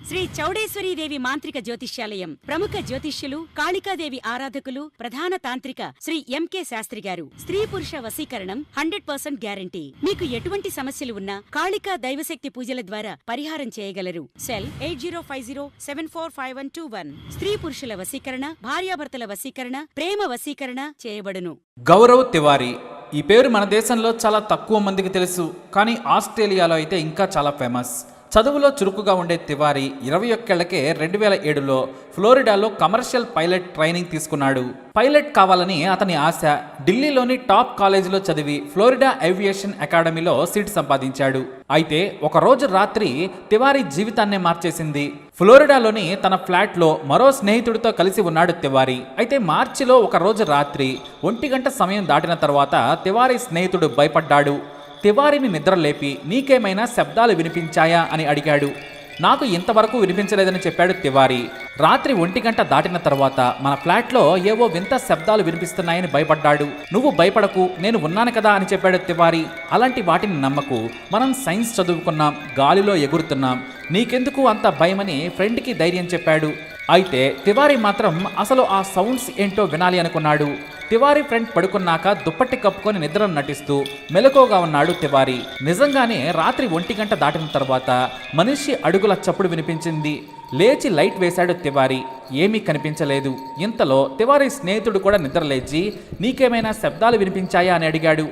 శ్రీ చౌడేశ్వరీదేవి మాంత్రిక జ్యోతిష్యాలయం ప్రముఖ జ్యోతిష్యులు కాళికాదేవి ఆరాధకులు ప్రధాన తాంత్రిక శ్రీ ఎంకే శాస్త్రి గారు. స్త్రీ పురుష వశీకరణం 100% గ్యారంటీ. మీకు ఎటువంటి సమస్యలు ఉన్నా కాళికా దైవశక్తి పూజల ద్వారా పరిహారం చేయగలరు. సెల్ 8050745121. స్త్రీ పురుషుల వశీకరణ, భార్యాభర్తల వశీకరణ, ప్రేమ వశీకరణ చేయబడును. గౌరవ్ తివారీ ఈ పేరు మన దేశంలో చాలా తక్కువ మందికి తెలుసు, కానీ ఆస్ట్రేలియాలో అయితే ఇంకా చాలా ఫేమస్. చదువులో చురుకుగా ఉండే తివారీ 21 ఏళ్లకే 2007లో ఫ్లోరిడాలో కమర్షియల్ పైలట్ ట్రైనింగ్ తీసుకున్నాడు. పైలట్ కావాలని అతని ఆశ. ఢిల్లీలోని టాప్ కాలేజీలో చదివి ఫ్లోరిడా ఏవియేషన్ అకాడమీలో సీట్ సంపాదించాడు. అయితే ఒకరోజు రాత్రి తివారీ జీవితాన్నే మార్చేసింది. ఫ్లోరిడాలోని తన ఫ్లాట్లో మరో స్నేహితుడితో కలిసి ఉన్నాడు తివారీ. అయితే మార్చిలో ఒక రోజు రాత్రి 1 గంట సమయం దాటిన తర్వాత తివారీ స్నేహితుడు భయపడ్డాడు. తివారీని నిద్రలేపి నీకేమైనా శబ్దాలు వినిపించాయా అని అడిగాడు. నాకు ఇంతవరకు వినిపించలేదని చెప్పాడు తివారీ. రాత్రి 1 గంట దాటిన తర్వాత మన ఫ్లాట్లో ఏవో వింత శబ్దాలు వినిపిస్తున్నాయని భయపడ్డాడు. నువ్వు భయపడకు, నేను ఉన్నాను కదా అని చెప్పాడు తివారీ. అలాంటి వాటిని నమ్మకు, మనం సైన్స్ చదువుకున్నాం, గాలిలో ఎగురుతున్నాం, నీకెందుకు అంత భయమని ఫ్రెండ్కి ధైర్యం చెప్పాడు. అయితే తివారీ మాత్రం అసలు ఆ సౌండ్స్ ఏంటో వినాలి అనుకున్నాడు. తివారీ ఫ్రెండ్ పడుకున్నాక దుప్పట్టి కప్పుకొని నిద్రను నటిస్తూ మెలకువగా ఉన్నాడు తివారీ. నిజంగానే రాత్రి 1 గంట దాటిన తర్వాత మనిషి అడుగుల చప్పుడు వినిపించింది. లేచి లైట్ వేశాడు తివారీ. ఏమీ కనిపించలేదు. ఇంతలో తివారీ స్నేహితుడు కూడా నిద్రలేచి నీకేమైనా శబ్దాలు వినిపించాయా అని అడిగాడు.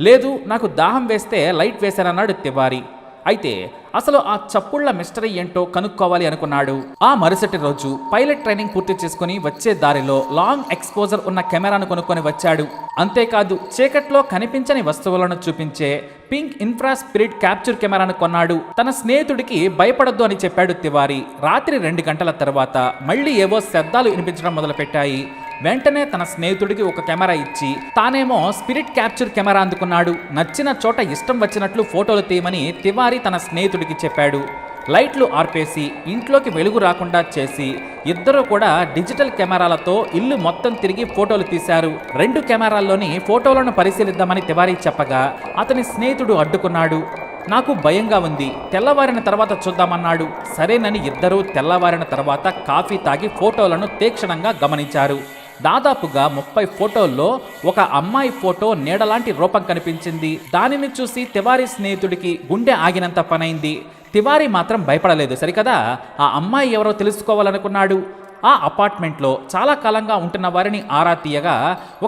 లేదు, నాకు దాహం వేస్తే లైట్ వేశానన్నాడు తివారీ. అయితే అసలు ఆ చప్పుళ్ల మిస్టరీ ఏంటో కనుక్కోవాలి అనుకున్నాడు. ఆ మరుసటి రోజు పైలట్ ట్రైనింగ్ పూర్తి చేసుకుని వచ్చే దారిలో లాంగ్ ఎక్స్పోజర్ ఉన్న కెమెరాను కొనుక్కొని వచ్చాడు. అంతేకాదు చీకట్లో కనిపించని వస్తువులను చూపించే పింక్ ఇన్ఫ్రా స్పిరిట్ క్యాప్చర్ కెమెరాను కొన్నాడు. తన స్నేహితుడికి భయపడొద్దు అని చెప్పాడు తివారీ. రాత్రి 2 గంటల తర్వాత మళ్ళీ ఏవో శబ్దాలు వినిపించడం మొదలుపెట్టాయి. వెంటనే తన స్నేహితుడికి ఒక కెమెరా ఇచ్చి తానేమో స్పిరిట్ క్యాప్చర్ కెమెరా అందుకున్నాడు. నచ్చిన చోట ఇష్టం వచ్చినట్లు ఫోటోలు తీయమని తివారీ తన స్నేహితుడికి చెప్పాడు. లైట్లు ఆర్పేసి ఇంట్లోకి వెలుగు రాకుండా చేసి ఇద్దరు కూడా డిజిటల్ కెమెరాలతో ఇల్లు మొత్తం తిరిగి ఫోటోలు తీశారు. 2 కెమెరాల్లోని ఫోటోలను పరిశీలిద్దామని తివారీ చెప్పగా అతని స్నేహితుడు అడ్డుకున్నాడు. నాకు భయంగా ఉంది, తెల్లవారిన తర్వాత చూద్దామన్నాడు. సరేనని ఇద్దరూ తెల్లవారిన తర్వాత కాఫీ తాగి ఫోటోలను తీక్షణంగా గమనించారు. దాదాపుగా 30 ఫోటోల్లో ఒక అమ్మాయి ఫోటో నీడలాంటి రూపం కనిపించింది. దానిని చూసి తివారీ స్నేహితుడికి గుండె ఆగినంత పనైంది. తివారీ మాత్రం భయపడలేదు సరికదా. ఆ అమ్మాయి ఎవరో తెలుసుకోవాలనుకున్నాడు. ఆ అపార్ట్మెంట్లో చాలా కాలంగా ఉంటున్న వారిని ఆరా తీయగా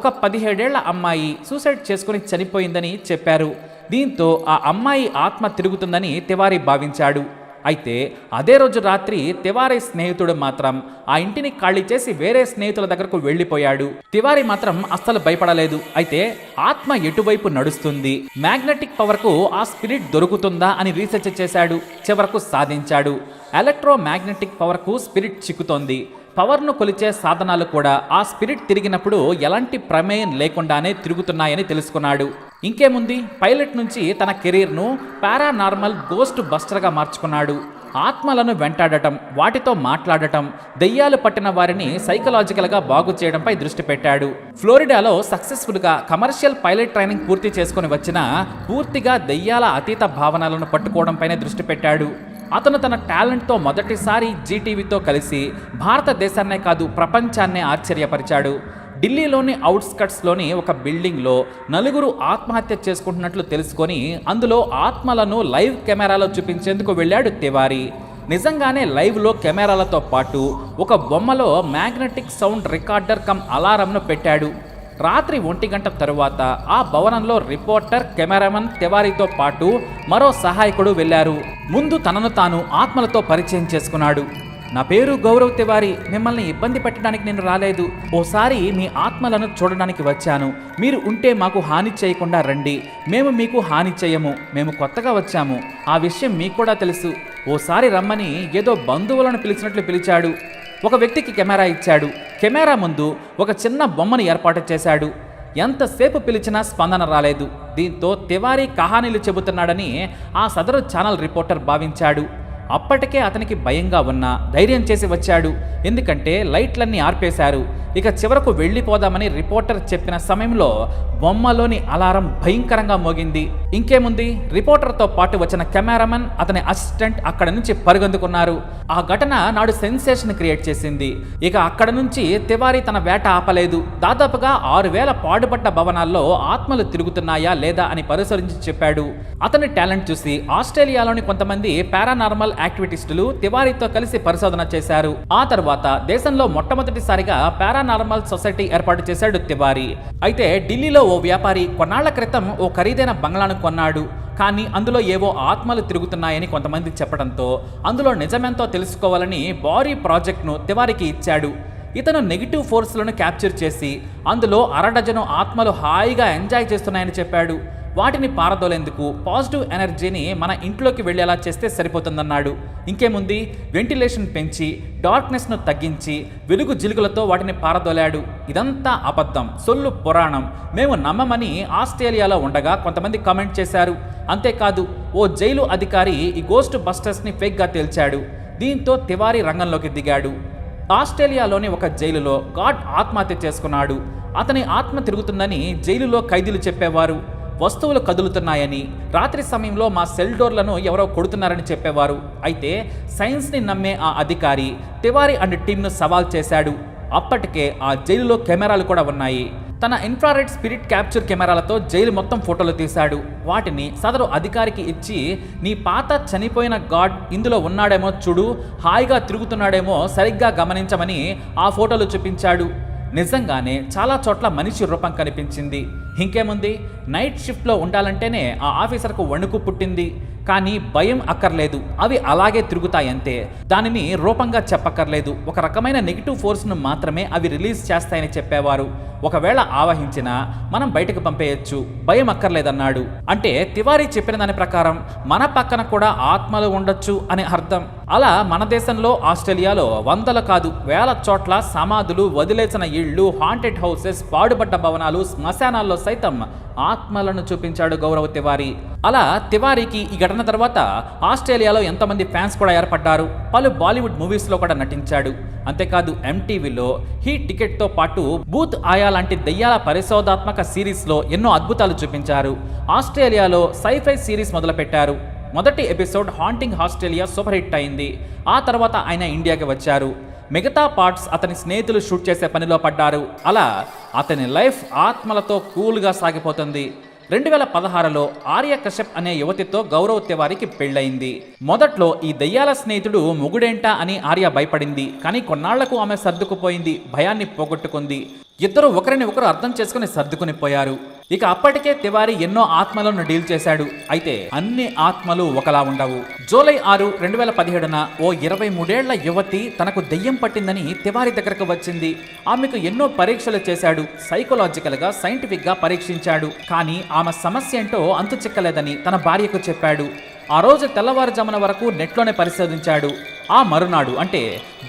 ఒక 17 ఏళ్ల అమ్మాయి సూసైడ్ చేసుకుని చనిపోయిందని చెప్పారు. దీంతో ఆ అమ్మాయి ఆత్మ తిరుగుతుందని తివారీ భావించాడు. అయితే అదే రోజు రాత్రి తివారీ స్నేహితుడు మాత్రం ఆ ఇంటిని ఖాళీ చేసి వేరే స్నేహితుల దగ్గరకు వెళ్ళిపోయాడు. తివారీ మాత్రం అస్సలు భయపడలేదు. అయితే ఆత్మ ఎటువైపు నడుస్తుంది, మ్యాగ్నెటిక్ పవర్కు ఆ స్పిరిట్ దొరుకుతుందా అని రీసెర్చ్ చేశాడు. చివరకు సాధించాడు. Electromagnetic పవర్కు spirit చిక్కుతోంది. పవర్ను కొలిచే సాధనాలు కూడా ఆ స్పిరిట్ తిరిగినప్పుడు ఎలాంటి ప్రమేయం లేకుండానే తిరుగుతున్నాయని తెలుసుకున్నాడు. ఇంకేముంది, పైలట్ నుంచి తన కెరీర్ను పారానార్మల్ గోస్ట్ బస్టర్గా మార్చుకున్నాడు. ఆత్మలను వెంటాడటం, వాటితో మాట్లాడటం, దెయ్యాలు పట్టిన వారిని సైకలాజికల్గా బాగు చేయడంపై దృష్టి పెట్టాడు. ఫ్లోరిడాలో సక్సెస్ఫుల్గా కమర్షియల్ పైలట్ ట్రైనింగ్ పూర్తి చేసుకుని వచ్చిన పూర్తిగా దెయ్యాల అతీత భావనలను పట్టుకోవడంపైనే దృష్టి పెట్టాడు. అతను తన టాలెంట్తో మొదటిసారి జీటీవీతో కలిసి భారతదేశాన్నే కాదు ప్రపంచాన్నే ఆశ్చర్యపరిచాడు. ఢిల్లీలోని అవుట్స్కట్స్లోని ఒక బిల్డింగ్లో 4 ఆత్మహత్య చేసుకుంటున్నట్లు తెలుసుకొని అందులో ఆత్మలను లైవ్ కెమెరాలో చూపించేందుకు వెళ్ళాడు తివారీ. నిజంగానే లైవ్లో కెమెరాలతో పాటు ఒక బొమ్మలో మ్యాగ్నెటిక్ సౌండ్ రికార్డర్ కమ్ అలారంను పెట్టాడు. రాత్రి 1 గంట తరువాత ఆ భవనంలో రిపోర్టర్, కెమెరామన్ తివారీతో పాటు మరో సహాయకుడు వెళ్లారు. ముందు తనను తాను ఆత్మలతో పరిచయం చేసుకున్నాడు. నా పేరు గౌరవ్ తివారీ, మిమ్మల్ని ఇబ్బంది పెట్టడానికి నేను రాలేదు. ఓసారి మీ ఆత్మలను చూడడానికి వచ్చాను. మీరు ఉంటే మాకు హాని చేయకుండా రండి. మేము మీకు హాని చేయము. మేము కొత్తగా వచ్చాము, ఆ విషయం మీకు కూడా తెలుసు. ఓసారి రమ్మని ఏదో బంధువులను పిలిచినట్లు పిలిచాడు. ఒక వ్యక్తికి కెమెరా ఇచ్చాడు. కెమెరా ముందు ఒక చిన్న బొమ్మను ఏర్పాటు చేశాడు. ఎంతసేపు పిలిచినా స్పందన రాలేదు. దీంతో తివారీ కహానీలు చెబుతున్నాడని ఆ సదరు ఛానల్ రిపోర్టర్ భావించాడు. అప్పటికే అతనికి భయంగా ఉన్నా ధైర్యం చేసి వచ్చాడు. ఎందుకంటే లైట్లన్నీ ఆర్పేశారు. ఇక చివరకు వెళ్ళిపోదామని రిపోర్టర్ చెప్పిన సమయంలో బొమ్మలోని అలారం భయంకరంగా మోగింది. ఇంకేముంది, రిపోర్టర్తో పాటు వచ్చిన కెమెరామన్, అతని అసిస్టెంట్ అక్కడ నుంచి పరుగందుకున్నారు. ఆ ఘటన నాడు సెన్సేషన్ క్రియేట్ చేసింది. ఇక అక్కడ నుంచి తివారీ తన వేట ఆపలేదు. దాదాపుగా 6000 పాడుపడ్డ భవనాల్లో ఆత్మలు తిరుగుతున్నాయా లేదా అని పరిశోధించి చెప్పాడు. అతని టాలెంట్ చూసి ఆస్ట్రేలియాలోని కొంతమంది పారానార్మల్ యాక్టివిటిస్టులు తివారీతో కలిసి పరిశోధన చేశారు. ఆ తర్వాత దేశంలో మొట్టమొదటిసారిగా పారానార్మల్ సొసైటీ ఏర్పాటు చేశాడు తివారీ. అయితే ఢిల్లీలో ఓ వ్యాపారి కొన్నాళ్ల క్రితం ఓ ఖరీదైన బంగ్లాను కొన్నాడు. కానీ అందులో ఏవో ఆత్మలు తిరుగుతున్నాయని కొంతమంది చెప్పడంతో అందులో నిజమెంతో తెలుసుకోవాలని భారీ ప్రాజెక్ట్ను తివారీకి ఇచ్చాడు. ఇతను నెగిటివ్ ఫోర్స్లను క్యాప్చర్ చేసి అందులో 1/2 ఆత్మలు హాయిగా ఎంజాయ్ చేస్తున్నాయని చెప్పాడు. వాటిని పారదోలేందుకు పాజిటివ్ ఎనర్జీని మన ఇంట్లోకి వెళ్ళేలా చేస్తే సరిపోతుందన్నాడు. ఇంకేముంది, వెంటిలేషన్ పెంచి డార్క్నెస్ను తగ్గించి వెలుగు జిలుగులతో వాటిని పారదోలాడు. ఇదంతా అబద్ధం, సొల్లు పురాణం, మేము నమ్మమని ఆస్ట్రేలియాలో ఉండగా కొంతమంది కామెంట్ చేశారు. అంతేకాదు, ఓ జైలు అధికారి ఈ గోస్ట్ బస్టర్స్ని ఫేక్గా తేల్చాడు. దీంతో తివారీ రంగంలోకి దిగాడు. ఆస్ట్రేలియాలోని ఒక జైలులో గాడ్ ఆత్మహత్య చేసుకున్నాడు. అతని ఆత్మ తిరుగుతుందని జైలులో ఖైదీలు చెప్పేవారు. వస్తువులు కదులుతున్నాయని, రాత్రి సమయంలో మా సెల్ డోర్లను ఎవరో కొడుతున్నారని చెప్పేవారు. అయితే సైన్స్ని నమ్మే ఆ అధికారి తివారీ అండ్ టీంను సవాల్ చేశాడు. అప్పటికే ఆ జైలులో కెమెరాలు కూడా ఉన్నాయి. తన ఇన్ఫ్రారెడ్ స్పిరిట్ క్యాప్చర్ కెమెరాలతో జైలు మొత్తం ఫోటోలు తీశాడు. వాటిని సదరు అధికారికి ఇచ్చి, నీ పాత చనిపోయిన గాడ్ ఇందులో ఉన్నాడేమో చూడు, హాయిగా తిరుగుతున్నాడేమో సరిగ్గా గమనించమని ఆ ఫోటోలు చూపించాడు. నిజంగానే చాలా చోట్ల మనిషి రూపం కనిపించింది. ఇంకేముంది, నైట్ షిఫ్ట్లో ఉండాలంటేనే ఆ ఆఫీసర్కు వణుకు పుట్టింది. కానీ భయం అక్కర్లేదు, అవి అలాగే తిరుగుతాయంతే. దానిని రూపంగా చెప్పక్కర్లేదు, ఒక రకమైన నెగిటివ్ ఫోర్స్ను మాత్రమే అవి రిలీజ్ చేస్తాయని చెప్పేవారు. ఒకవేళ ఆవహించినా మనం బయటకు పంపేయచ్చు, భయం అక్కర్లేదన్నాడు. అంటే తివారీ చెప్పిన దాని ప్రకారం మన పక్కన కూడా ఆత్మలు ఉండొచ్చు అని అర్థం. అలా మన దేశంలో ఆస్ట్రేలియాలో 100 కాదు 1000 చోట్ల సమాధులు, వదిలేసిన ఇళ్ళు, హాంటెడ్ హౌసెస్, పాడుబడ్డ భవనాలు, శ్మశానాల్లో సైతం ఆత్మలను చూపించాడు గౌరవ్ తివారీ. అలా తివారీకి ఈ ఘటన తర్వాత ఆస్ట్రేలియాలో ఎంతమంది ఫ్యాన్స్ కూడా ఏర్పడ్డారు. పలు బాలీవుడ్ మూవీస్లో కూడా నటించాడు. అంతేకాదు ఎంటీవీలో హీ టికెట్తో పాటు బూత్ ఆయా లాంటి దెయ్యాల పరిశోధాత్మక సిరీస్లో ఎన్నో అద్భుతాలు చూపించారు. ఆస్ట్రేలియాలో సైఫై సిరీస్ మొదలుపెట్టారు. మొదటి episode haunting Australia super hit అయింది. ఆ తర్వాత ఆయన ఇండియాకి వచ్చారు. మిగతా పార్ట్స్ అతని స్నేహితులు షూట్ చేసే పనిలో పడ్డారు. అలా అతని లైఫ్ ఆత్మలతో కూల్గా సాగిపోతుంది. 2016లో ఆర్య కశ్యప్ అనే యువతితో గౌరవ్ తివారీకి పెళ్ళయింది. మొదట్లో ఈ దెయ్యాల స్నేహితుడు మొగుడేంటా అని ఆర్య భయపడింది. కానీ కొన్నాళ్లకు ఆమె సర్దుకుపోయింది, భయాన్ని పోగొట్టుకుంది. ఇద్దరు ఒకరిని ఒకరు అర్థం చేసుకుని సర్దుకుని పోయారు. ఇక అప్పటికే తివారీ ఎన్నో ఆత్మలను డీల్ చేశాడు. అయితే అన్ని ఆత్మలు ఒకలా ఉండవు. జూలై 6, 2017న ఓ 23 ఏళ్ల యువతి తనకు దెయ్యం పట్టిందని తివారీ దగ్గరకు వచ్చింది. ఆమెకు ఎన్నో పరీక్షలు చేశాడు. సైకలాజికల్గా, సైంటిఫిక్గా పరీక్షించాడు. కానీ ఆమె సమస్య ఏంటో అంతు చిక్కలేదని తన భార్యకు చెప్పాడు. ఆ రోజు తెల్లవారుజామున వరకు నెట్లోనే పరిశోధించాడు. ఆ మరునాడు అంటే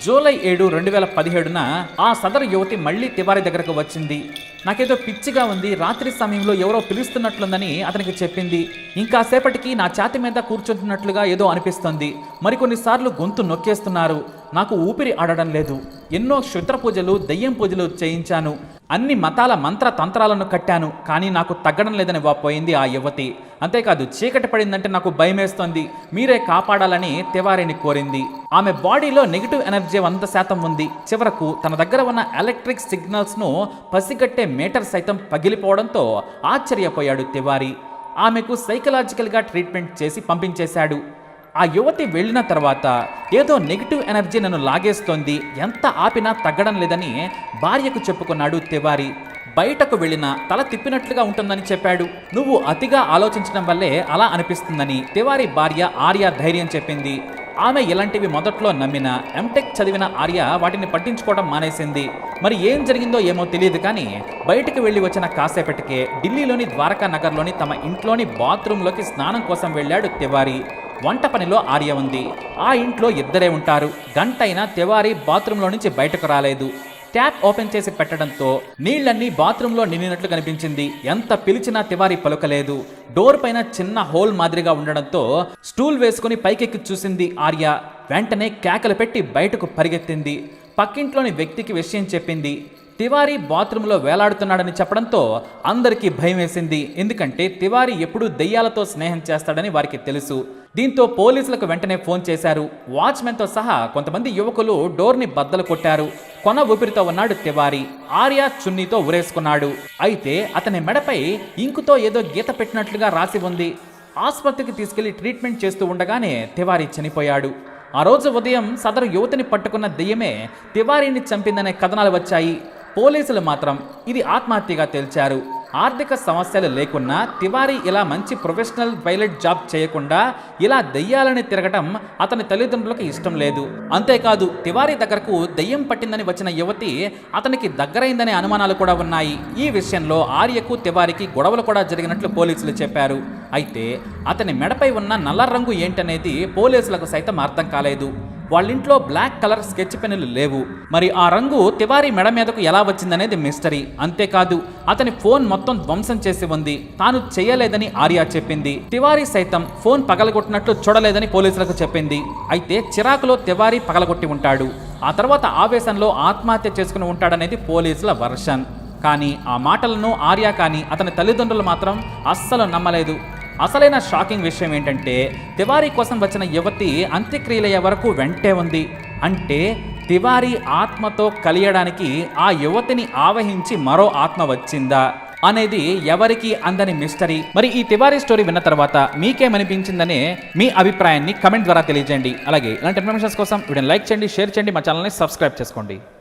జూలై 7, 2017న ఆ సదరు యువతి మళ్ళీ తివారీ దగ్గరకు వచ్చింది. నాకేదో పిచ్చిగా ఉంది, రాత్రి సమయంలో ఎవరో పిలుస్తున్నట్లుందని అతనికి చెప్పింది. ఇంకాసేపటికి నా ఛాతి మీద కూర్చుంటున్నట్లుగా ఏదో అనిపిస్తుంది. మరికొన్నిసార్లు గొంతు నొక్కేస్తున్నారు. నాకు ఊపిరి ఆడడం లేదు. ఎన్నో క్షుద్ర పూజలు, దెయ్యం పూజలు చేయించాను. అన్ని మతాల మంత్ర తంత్రాలను కట్టాను. కానీ నాకు తగ్గడం లేదని వాపోయింది ఆ యువతి. అంతేకాదు, చీకటి పడిందంటే నాకు భయమేస్తోంది, మీరే కాపాడాలని తివారీని కోరింది. ఆమె బాడీలో నెగిటివ్ ఎనర్జీ 100% ఉంది. చివరకు తన దగ్గర ఉన్న ఎలక్ట్రిక్ సిగ్నల్స్ను పసిగట్టే మీటర్ సైతం పగిలిపోవడంతో ఆశ్చర్యపోయాడు తివారీ. ఆమెకు సైకలాజికల్గా ట్రీట్మెంట్ చేసి పంపించేశాడు. ఆ యువతి వెళ్ళిన తర్వాత ఏదో నెగిటివ్ ఎనర్జీ నన్ను లాగేస్తోంది, ఎంత ఆపినా తగ్గడం లేదని భార్యకు చెప్పుకున్నాడు తివారీ. బయటకు వెళ్ళినా తల తిప్పినట్లుగా ఉంటుందని చెప్పాడు. నువ్వు అతిగా ఆలోచించడం వల్లే అలా అనిపిస్తుందని తివారీ భార్య ఆర్య ధైర్యం చెప్పింది. ఆమె ఇలాంటివి మొదట్లో నమ్మిన ఎంటెక్ చదివిన ఆర్య వాటిని పట్టించుకోవడం మానేసింది. మరి ఏం జరిగిందో ఏమో తెలియదు. కానీ బయటకు వెళ్ళి వచ్చిన కాసేపటికే ఢిల్లీలోని ద్వారకా నగర్లోని తమ ఇంట్లోని బాత్రూంలోకి స్నానం కోసం వెళ్ళాడు తివారీ. వంట పనిలో ఆర్య ఉంది. ఆ ఇంట్లో ఇద్దరే ఉంటారు. గంటైనా తివారీ బాత్రూంలో నుంచి బయటకు రాలేదు. ట్యాప్ ఓపెన్ చేసి పెట్టడంతో నీళ్లన్నీ బాత్రూంలో నిండినట్లు కనిపించింది. ఎంత పిలిచినా తివారీ పలుకలేదు. డోర్ పైన చిన్న హోల్ మాదిరిగా ఉండడంతో స్టూల్ వేసుకుని పైకెక్కి చూసింది ఆర్య. వెంటనే కేకలు పెట్టి బయటకు పరిగెత్తింది. పక్కింట్లోని వ్యక్తికి విషయం చెప్పింది. తివారీ బాత్రూంలో వేలాడుతున్నాడని చెప్పడంతో అందరికీ భయం వేసింది. ఎందుకంటే తివారీ ఎప్పుడూ దెయ్యాలతో స్నేహం చేస్తాడని వారికి తెలుసు. దీంతో పోలీసులకు వెంటనే ఫోన్ చేశారు. వాచ్మెన్తో సహా కొంతమంది యువకులు డోర్ని బద్దలు కొట్టారు. కొన ఊపిరితో ఉన్నాడు తివారీ. ఆర్య చున్నీతో ఉరేసుకున్నాడు. అయితే అతని మెడపై ఇంకుతో ఏదో గీత పెట్టినట్లుగా రాసి ఉంది. ఆసుపత్రికి తీసుకెళ్లి ట్రీట్మెంట్ చేస్తూ ఉండగానే తివారీ చనిపోయాడు. ఆ రోజు ఉదయం సదరు యువతిని పట్టుకున్న దెయ్యమే తివారీని చంపిందనే కథనాలు వచ్చాయి. పోలీసులు మాత్రం ఇది ఆత్మహత్యగా తేల్చారు. ఆర్థిక సమస్యలు లేకున్నా తివారీ ఇలా మంచి ప్రొఫెషనల్ పైలట్ జాబ్ చేయకుండా ఇలా దెయ్యాలని తిరగటం అతని తల్లిదండ్రులకు ఇష్టం లేదు. అంతేకాదు తివారీ దగ్గరకు దెయ్యం పట్టిందని వచ్చిన యువతి అతనికి దగ్గరైందనే అనుమానాలు కూడా ఉన్నాయి. ఈ విషయంలో ఆర్యకు తివారీకి గొడవలు కూడా జరిగినట్లు పోలీసులు చెప్పారు. అయితే అతని మెడపై ఉన్న నల్ల రంగు ఏంటనేది పోలీసులకు సైతం అర్థం కాలేదు. వాళ్ళింట్లో బ్లాక్ కలర్ స్కెచ్ పెన్నులు లేవు. మరి ఆ రంగు తివారీ మెడ మీదకు ఎలా వచ్చిందనేది మిస్టరీ. అంతేకాదు అతని ఫోన్ మొత్తం ధ్వంసం చేసి ఉంది. తాను చేయలేదని ఆర్య చెప్పింది. తివారీ సైతం ఫోన్ పగలగొట్టినట్లు చూడలేదని పోలీసులకు చెప్పింది. అయితే చిరాకులో తివారీ పగలగొట్టి ఉంటాడు. ఆ తర్వాత ఆవేశంలో ఆత్మహత్య చేసుకుని ఉంటాడనేది పోలీసుల వర్షన్. కానీ ఆ మాటలను ఆర్య కానీ అతని తల్లిదండ్రులు మాత్రం అస్సలు నమ్మలేదు. అసలైన షాకింగ్ విషయం ఏంటంటే తివారీ కోసం వచ్చిన యువతి అంత్యక్రియలయ్యే వరకు వెంటే ఉంది. అంటే తివారీ ఆత్మతో కలియడానికి ఆ యువతిని ఆవహించి మరో ఆత్మ వచ్చిందా అనేది ఎవరికి అందని మిస్టరీ. మరి ఈ తివారీ స్టోరీ విన్న తర్వాత మీకేమనిపించిందనే మీ అభిప్రాయాన్ని కమెంట్ ద్వారా తెలియజేయండి. అలాగే ఇలాంటి ఇన్ఫర్మేషన్స్ కోసం వీడియోని లైక్ చేయండి, షేర్ చేయండి, మా ఛానల్ని సబ్స్క్రైబ్ చేసుకోండి.